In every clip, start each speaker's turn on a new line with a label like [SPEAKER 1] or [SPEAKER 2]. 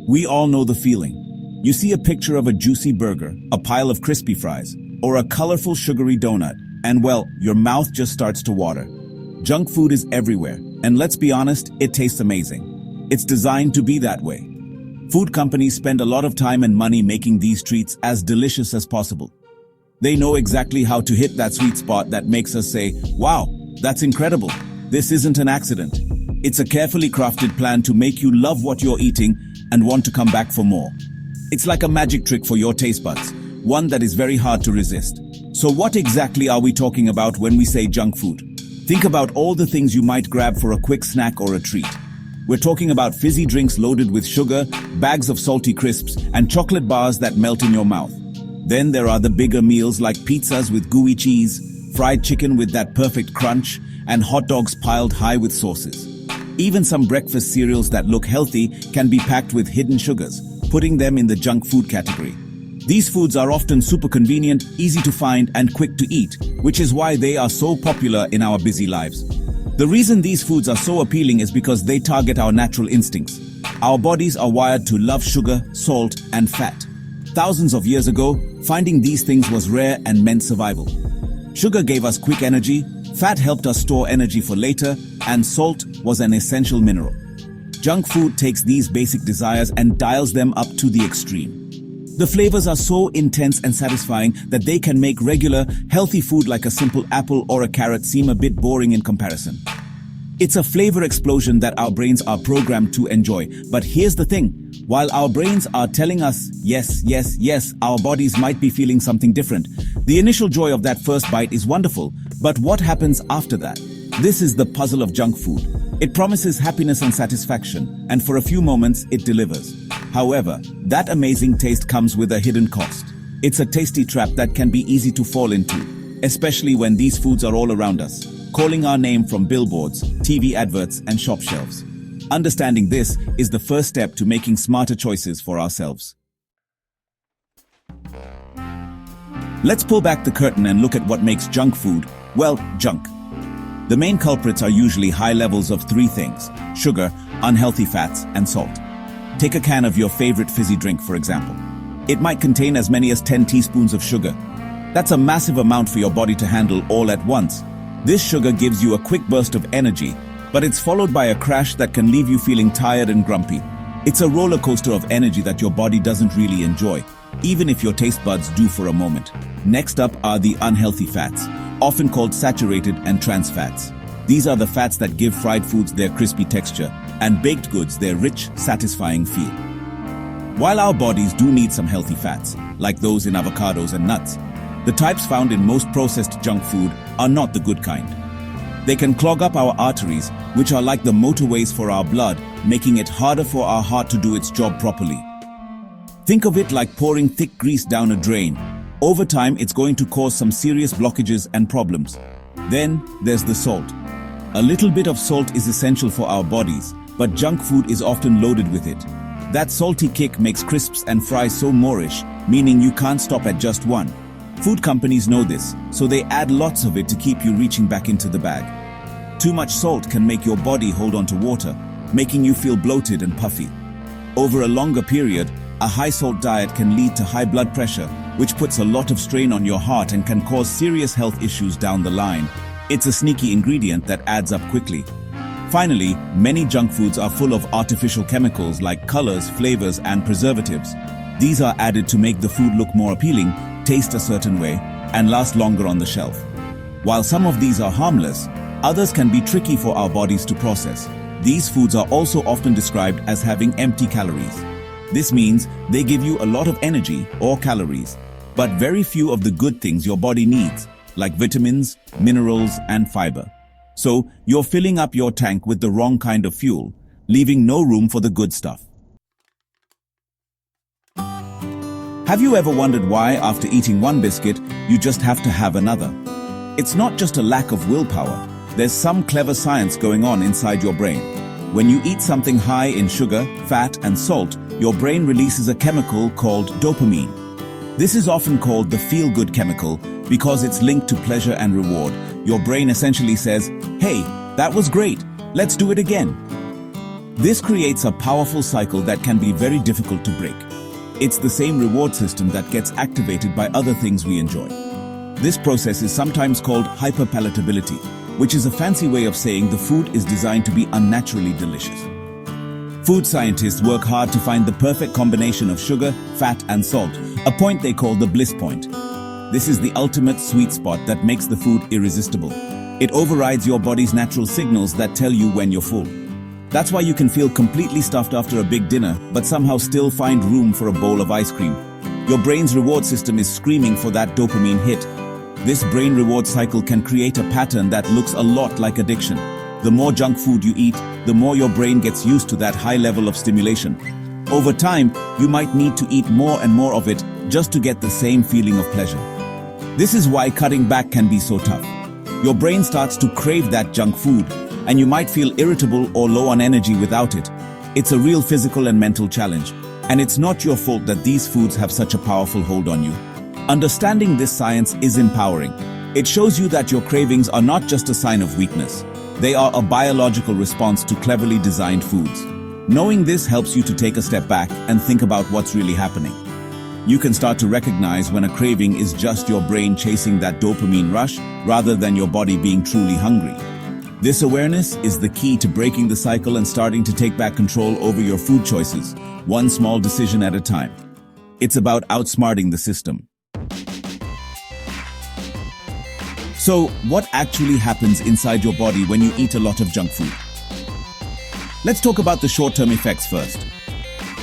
[SPEAKER 1] We all know the feeling. You see a picture of a juicy burger, a pile of crispy fries, or a colorful sugary donut, and well, your mouth just starts to water. Junk food is everywhere, and let's be honest, it tastes amazing. It's designed to be that way. Food companies spend a lot of time and money making these treats as delicious as possible. They know exactly how to hit that sweet spot that makes us say, wow, that's incredible. This isn't an accident. It's a carefully crafted plan to make you love what you're eating and want to come back for more. It's like a magic trick for your taste buds, one that is very hard to resist. So what exactly are we talking about when we say junk food? Think about all the things you might grab for a quick snack or a treat. We're talking about fizzy drinks loaded with sugar, bags of salty crisps, and chocolate bars that melt in your mouth. Then there are the bigger meals like pizzas with gooey cheese, fried chicken with that perfect crunch, and hot dogs piled high with sauces. Even some breakfast cereals that look healthy can be packed with hidden sugars, putting them in the junk food category. These foods are often super convenient, easy to find, and quick to eat, which is why they are so popular in our busy lives. The reason these foods are so appealing is because they target our natural instincts. Our bodies are wired to love sugar, salt, and fat. Thousands of years ago, finding these things was rare and meant survival. Sugar gave us quick energy, fat helped us store energy for later, and salt was an essential mineral. Junk food takes these basic desires and dials them up to the extreme. The flavors are so intense and satisfying that they can make regular, healthy food like a simple apple or a carrot seem a bit boring in comparison. It's a flavor explosion that our brains are programmed to enjoy. But here's the thing. While our brains are telling us, yes, yes, yes, our bodies might be feeling something different. The initial joy of that first bite is wonderful, but what happens after that? This is the puzzle of junk food. It promises happiness and satisfaction, and for a few moments, it delivers. However, that amazing taste comes with a hidden cost. It's a tasty trap that can be easy to fall into, especially when these foods are all around us, calling our name from billboards, TV adverts, and shop shelves. Understanding this is the first step to making smarter choices for ourselves. Let's pull back the curtain and look at what makes junk food, well, junk. The main culprits are usually high levels of three things: sugar, unhealthy fats, and salt. Take a can of your favorite fizzy drink, for example. It might contain as many as 10 teaspoons of sugar. That's a massive amount for your body to handle all at once. This sugar gives you a quick burst of energy, but it's followed by a crash that can leave you feeling tired and grumpy. It's a roller coaster of energy that your body doesn't really enjoy, even if your taste buds do for a moment. Next up are the unhealthy fats, often called saturated and trans fats. These are the fats that give fried foods their crispy texture and baked goods their rich, satisfying feel. While our bodies do need some healthy fats, like those in avocados and nuts, the types found in most processed junk food are not the good kind. They can clog up our arteries, which are like the motorways for our blood, making it harder for our heart to do its job properly. Think of it like pouring thick grease down a drain. Over time, it's going to cause some serious blockages and problems. Then there's the salt. A little bit of salt is essential for our bodies, but junk food is often loaded with it. That salty kick makes crisps and fries so moreish, meaning you can't stop at just one. Food companies know this, so they add lots of it to keep you reaching back into the bag. Too much salt can make your body hold on to water, making you feel bloated and puffy. Over a longer period, a high-salt diet can lead to high blood pressure, which puts a lot of strain on your heart and can cause serious health issues down the line. It's a sneaky ingredient that adds up quickly. Finally, many junk foods are full of artificial chemicals like colors, flavors, and preservatives. These are added to make the food look more appealing, taste a certain way, and last longer on the shelf. While some of these are harmless, others can be tricky for our bodies to process. These foods are also often described as having empty calories. This means they give you a lot of energy or calories, but very few of the good things your body needs, like vitamins, minerals, and fiber. So you're filling up your tank with the wrong kind of fuel, leaving no room for the good stuff. Have you ever wondered why, after eating one biscuit, you just have to have another? It's not just a lack of willpower. There's some clever science going on inside your brain. When you eat something high in sugar, fat, and salt, your brain releases a chemical called dopamine. This is often called the feel-good chemical because it's linked to pleasure and reward. Your brain essentially says, "Hey, that was great. Let's do it again." This creates a powerful cycle that can be very difficult to break. It's the same reward system that gets activated by other things we enjoy. This process is sometimes called hyperpalatability, which is a fancy way of saying the food is designed to be unnaturally delicious. Food scientists work hard to find the perfect combination of sugar, fat, and salt, a point they call the bliss point. This is the ultimate sweet spot that makes the food irresistible. It overrides your body's natural signals that tell you when you're full. That's why you can feel completely stuffed after a big dinner, but somehow still find room for a bowl of ice cream. Your brain's reward system is screaming for that dopamine hit. This brain reward cycle can create a pattern that looks a lot like addiction. The more junk food you eat, the more your brain gets used to that high level of stimulation. Over time, you might need to eat more and more of it just to get the same feeling of pleasure. This is why cutting back can be so tough. Your brain starts to crave that junk food, and you might feel irritable or low on energy without it. It's a real physical and mental challenge, and it's not your fault that these foods have such a powerful hold on you. Understanding this science is empowering. It shows you that your cravings are not just a sign of weakness. They are a biological response to cleverly designed foods. Knowing this helps you to take a step back and think about what's really happening. You can start to recognize when a craving is just your brain chasing that dopamine rush rather than your body being truly hungry. This awareness is the key to breaking the cycle and starting to take back control over your food choices, one small decision at a time. It's about outsmarting the system. So, what actually happens inside your body when you eat a lot of junk food? Let's talk about the short-term effects first.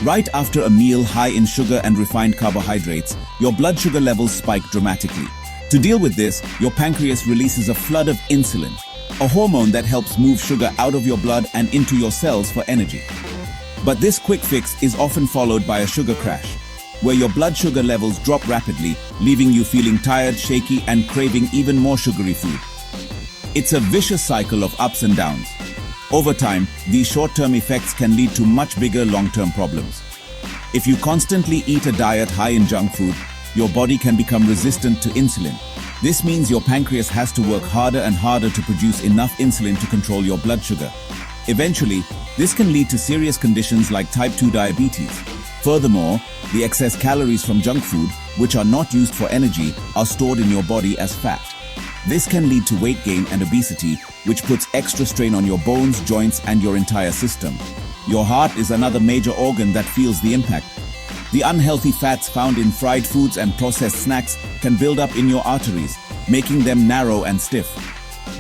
[SPEAKER 1] Right after a meal high in sugar and refined carbohydrates, your blood sugar levels spike dramatically. To deal with this, your pancreas releases a flood of insulin, a hormone that helps move sugar out of your blood and into your cells for energy. But this quick fix is often followed by a sugar crash, where your blood sugar levels drop rapidly, leaving you feeling tired, shaky, and craving even more sugary food. It's a vicious cycle of ups and downs. Over time, these short-term effects can lead to much bigger long-term problems. If you constantly eat a diet high in junk food, your body can become resistant to insulin. This means your pancreas has to work harder and harder to produce enough insulin to control your blood sugar. Eventually, this can lead to serious conditions like type 2 diabetes. Furthermore, the excess calories from junk food, which are not used for energy, are stored in your body as fat. This can lead to weight gain and obesity, which puts extra strain on your bones, joints, and your entire system. Your heart is another major organ that feels the impact. The unhealthy fats found in fried foods and processed snacks can build up in your arteries, making them narrow and stiff.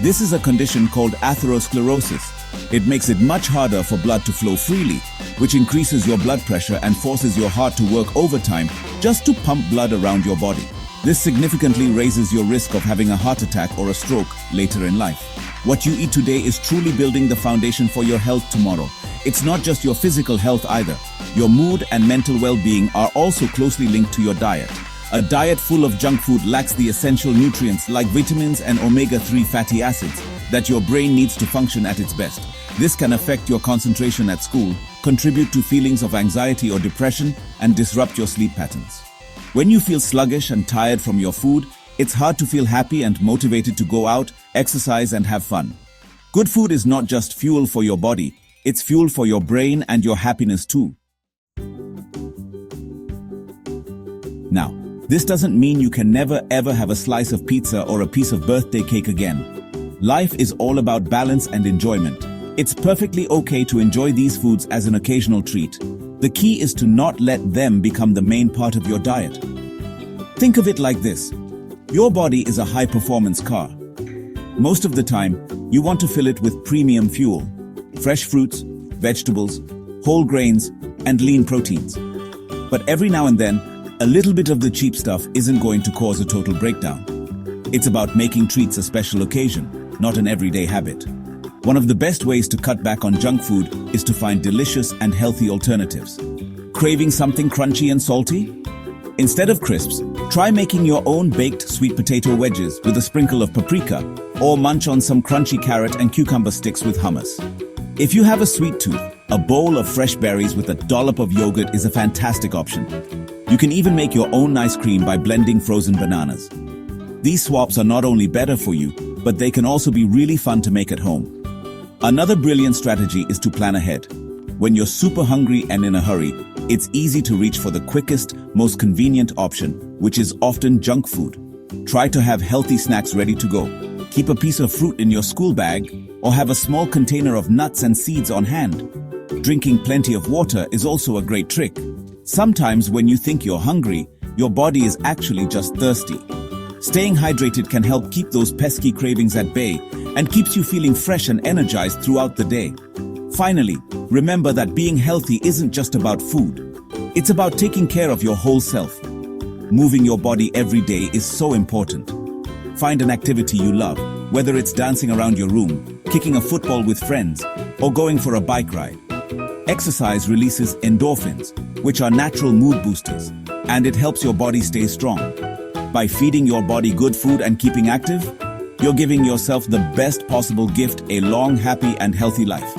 [SPEAKER 1] This is a condition called atherosclerosis. It makes it much harder for blood to flow freely, which increases your blood pressure and forces your heart to work overtime just to pump blood around your body. This significantly raises your risk of having a heart attack or a stroke later in life. What you eat today is truly building the foundation for your health tomorrow. It's not just your physical health either. Your mood and mental well-being are also closely linked to your diet. A diet full of junk food lacks the essential nutrients like vitamins and omega-3 fatty acids that your brain needs to function at its best. This can affect your concentration at school, contribute to feelings of anxiety or depression, and disrupt your sleep patterns. When you feel sluggish and tired from your food, it's hard to feel happy and motivated to go out, exercise, and have fun. Good food is not just fuel for your body, it's fuel for your brain and your happiness too. Now, this doesn't mean you can never ever have a slice of pizza or a piece of birthday cake again. Life is all about balance and enjoyment. It's perfectly okay to enjoy these foods as an occasional treat. The key is to not let them become the main part of your diet. Think of it like this. Your body is a high-performance car. Most of the time, you want to fill it with premium fuel, fresh fruits, vegetables, whole grains, and lean proteins. But every now and then, a little bit of the cheap stuff isn't going to cause a total breakdown. It's about making treats a special occasion, not an everyday habit. One of the best ways to cut back on junk food is to find delicious and healthy alternatives. Craving something crunchy and salty? Instead of crisps, try making your own baked sweet potato wedges with a sprinkle of paprika, or munch on some crunchy carrot and cucumber sticks with hummus. If you have a sweet tooth, a bowl of fresh berries with a dollop of yogurt is a fantastic option. You can even make your own ice cream by blending frozen bananas. These swaps are not only better for you, but they can also be really fun to make at home. Another brilliant strategy is to plan ahead. When you're super hungry and in a hurry, it's easy to reach for the quickest, most convenient option, which is often junk food. Try to have healthy snacks ready to go. Keep a piece of fruit in your school bag, or have a small container of nuts and seeds on hand. Drinking plenty of water is also a great trick. Sometimes when you think you're hungry, your body is actually just thirsty. Staying hydrated can help keep those pesky cravings at bay and keeps you feeling fresh and energized throughout the day. Finally, remember that being healthy isn't just about food. It's about taking care of your whole self. Moving your body every day is so important. Find an activity you love, whether it's dancing around your room, kicking a football with friends, or going for a bike ride. Exercise releases endorphins, which are natural mood boosters, and it helps your body stay strong. By feeding your body good food and keeping active, you're giving yourself the best possible gift: a long, happy, and healthy life.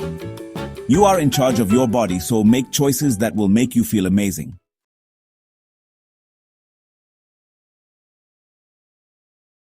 [SPEAKER 1] You are in charge of your body, so make choices that will make you feel amazing.